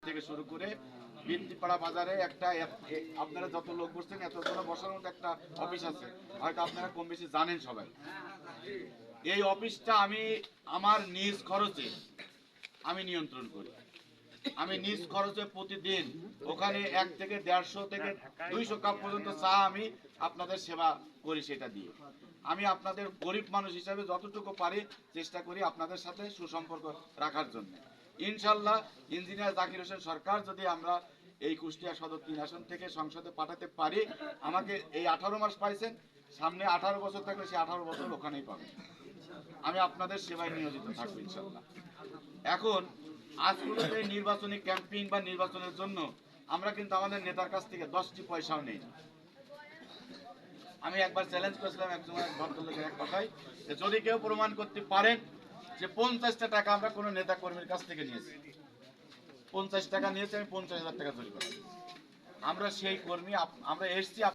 থেকে শুরু করে বৃত্তিপাড়া বাজারে একটা আপনারা যত লোক বসছেন এতজন বসার মতো একটা অফিস আছে, হয়তো আপনারা কম বেশি জানেন সবাই। এই অফিসটা আমি আমার নিজ খরচে আমি নিয়ন্ত্রণ করি। আমি নিজ খরচে প্রতিদিন ওখানে 1 থেকে 150 থেকে 200 কাপ পর্যন্ত চা আমি আপনাদের সেবা করি। সেটা দিয়ে আমি আপনাদের গরিব মানুষ হিসাবে যতটুকু পারি চেষ্টা করি আপনাদের সাথে সুসম্পর্ক রাখার জন্য। ইনশাল্লাহ ইঞ্জিনিয়ার জাকির হোসেন সরকার যদি আমরা এই কুষ্টিয়া সদর 3 আসন থেকে সংসদে পাঠাতে পারি, আমাকে এই 18 মাস পাইছেন, সামনে 18 বছর থাকলে সে 18 বছর ওখানেই পাবে। আমি আপনাদের সেবায় নিয়োজিত থাকবো ইনশাল্লাহ। এখন আজগুলোতে নির্বাচনী ক্যাম্পেইন বা নির্বাচনের জন্য আমরা কিন্তু আমাদের নেতার কাছ থেকে 10টি পয়সাও নেই। আমি একবার চ্যালেঞ্জ করেছিলাম একজন ভদ্রলোকের এক কথায়, যে যদি কেউ প্রমাণ করতে পারেন যে 50টা টাকা আমরা কোনো নেতা কর্মীর কাছ থেকে নিয়েছি, 50 টাকা নিয়েছি, আমি 50,000 টাকা জরিমানা। আমরা সেই কর্মী, আমরা এসছি